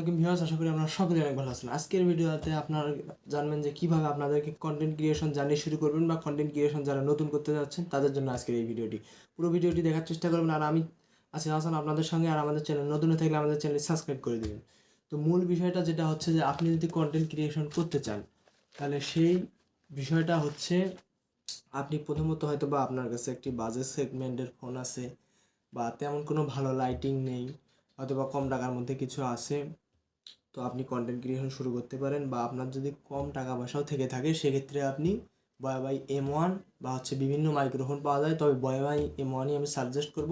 আলাইকুম ভিউয়ার্স, আশা করি আপনারা সকলে অনেক ভালো আছেন। আজকের ভিডিওতে আপনারা জানবেন যে কীভাবে আপনাদেরকে কন্টেন্ট ক্রিয়েশন জার্নি শুরু করবেন বা কন্টেন্ট ক্রিয়েশন যারা নতুন করতে যাচ্ছেন তাদের জন্য আজকের এই ভিডিওটি। পুরো ভিডিওটি দেখার চেষ্টা করবেন। আর আমি আছি হাসান আপনাদের সঙ্গে। আর আমাদের চ্যানেল নতুন হয়ে থাকলে আমাদের চ্যানেল সাবস্ক্রাইব করে দেবেন। তো মূল বিষয়টা যেটা হচ্ছে যে আপনি যদি কন্টেন্ট ক্রিয়েশন করতে চান তাহলে সেই বিষয়টা হচ্ছে আপনি প্রথমত হয়তো বা আপনার কাছে একটি বাজেট সেগমেন্টের ফোন আছে বা তেমন কোনো ভালো লাইটিং নেই, হয়তো বা কম টাকার মধ্যে কিছু আছে, তো আপনি কন্টেন্ট ক্রিয়েশন শুরু করতে পারেন। বা আপনার যদি কম টাকা পয়সাও থেকে থাকে সেক্ষেত্রে আপনি বয়াবাই M1 বা হচ্ছে বিভিন্ন মাইক্রোফোন পাওয়া যায়, তবে বয়াবাই M1ই আমি সাজেস্ট করব।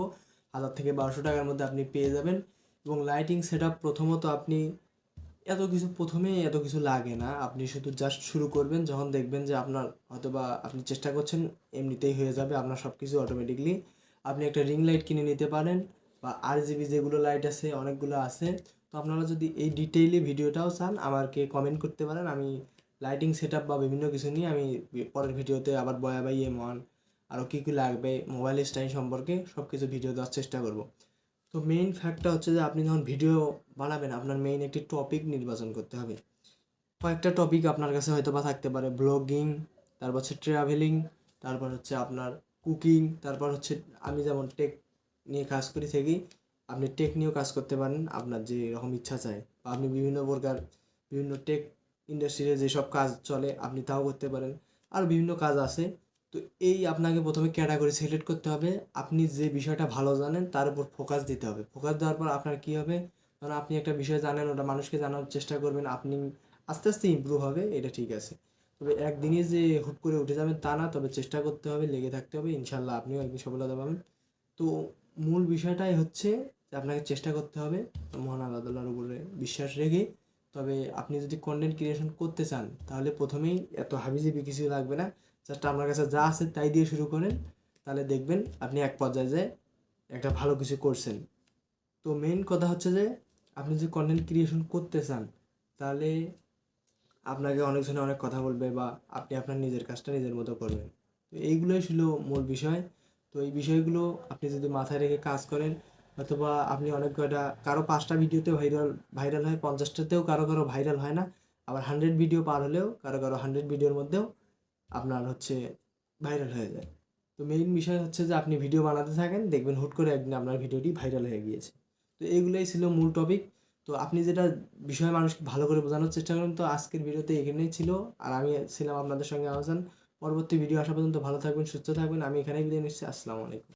1000 থেকে 1200 টাকার মধ্যে আপনি পেয়ে যাবেন। এবং লাইটিং সেট আপ প্রথমত আপনি প্রথমেই এত কিছু লাগে না, আপনি শুধু জাস্ট শুরু করবেন। যখন দেখবেন যে আপনার হয়তোবা আপনি চেষ্টা করছেন এমনিতেই হয়ে যাবে আপনার সব কিছু অটোমেটিকলি, আপনি একটা রিং লাইট কিনে নিতে পারেন বা RGB যেগুলো লাইট আছে অনেকগুলো আছে। তো আপনারা যদি এই ডিটেইলে ভিডিওটাও চান আমাকে কমেন্ট করতে পারেন, আমি লাইটিং সেট আপ বা বিভিন্ন কিছু নিয়ে আমি পরের ভিডিওতে আবার বয়াবাই M1 আরও কী কী লাগবে মোবাইল স্ট্যান্ড সম্পর্কে সব কিছু ভিডিও দেওয়ার চেষ্টা করব। তো মেইন ফ্যাক্টটা হচ্ছে যে আপনি যখন ভিডিও বানাবেন আপনার মেইন একটি টপিক নির্বাচন করতে হবে। কয়েকটা টপিক আপনার কাছে হয়তো বা থাকতে পারে, ব্লগিং, তারপর হচ্ছে ট্রাভেলিং, তারপর হচ্ছে আপনার কুকিং, তারপর হচ্ছে আমি যেমন টেক নিয়ে কাজ করি থাকি, আপনি টেক নিয়েও কাজ করতে পারেন আপনার যে রকম ইচ্ছা চায়। বা আপনি বিভিন্ন প্রকার বিভিন্ন টেক ইন্ডাস্ট্রিতে যেসব কাজ চলে আপনি তাও করতে পারেন। আর বিভিন্ন কাজ আছে। তো এই আপনাকে প্রথমে ক্যাটাগরি সিলেক্ট করতে হবে। আপনি যে বিষয়টা ভালো জানেন তার উপর ফোকাস দিতে হবে। ফোকাস দেওয়ার পর আপনার কী হবে, কারণ আপনি একটা বিষয় জানেন, ওটা মানুষকে জানার চেষ্টা করবেন, আপনি আস্তে আস্তে ইমপ্রুভ হবে, এটা ঠিক আছে। তবে একদিনই যে হুট করে উঠে যাবেন তা না, তবে চেষ্টা করতে হবে, লেগে থাকতে হবে, ইনশাল্লাহ আপনিও একদিন সফলতা পাবেন। তো মূল বিষয়টাই হচ্ছে যে আপনাকে চেষ্টা করতে হবে মহান আল্লাহ তাআলার উপরে বিশ্বাস রেখে। তবে আপনি যদি কন্টেন্ট ক্রিয়েশন করতে চান তাহলে প্রথমেই এত হাবিজাবি কিছু লাগবে না, জাস্ট আপনার কাছে যা আছে তাই দিয়ে শুরু করেন, তাহলে দেখবেন আপনি এক পর্যায়ে যে একটা ভালো কিছু করছেন। তো মেইন কথা হচ্ছে যে আপনি যদি কন্টেন্ট ক্রিয়েশন করতে চান তাহলে আপনাকে অনেকজনে অনেক কথা বলবে বা আপনি আপনার নিজের কাজটা নিজের মতো করবেন। তো এইগুলোই ছিল মূল বিষয়। তো এই বিষয়গুলো আপনি যদি মাথায় রেখে কাজ করেন, অথবা আপনি অনেক কয়টা কারো 5টা ভিডিওতে ভাইরাল হয়, 50টাতেও কারো ভাইরাল হয় না, আবার 100 ভিডিও পার হলেও কারো 100 ভিডিওর মধ্যেও আপনার হচ্ছে ভাইরাল হয়ে যায়। তো মেইন বিষয় হচ্ছে যে আপনি ভিডিও বানাতে থাকেন, দেখবেন হুট করে একদিন আপনার ভিডিওটি ভাইরাল হয়ে গিয়েছে। তো এইগুলোই ছিল মূল টপিক। তো আপনি যেটা বিষয় মানুষকে ভালো করে বোঝানোর চেষ্টা করেন। তো আজকের ভিডিওতে এখানেই ছিল। আর আমি ছিলাম আপনাদের সঙ্গে আহসান। পরবর্তী ভিডিও আসা পর্যন্ত ভালো থাকবেন, সুস্থ থাকবেন। আমি এখানেই বিদায় নিচ্ছি। আসসালামু আলাইকুম।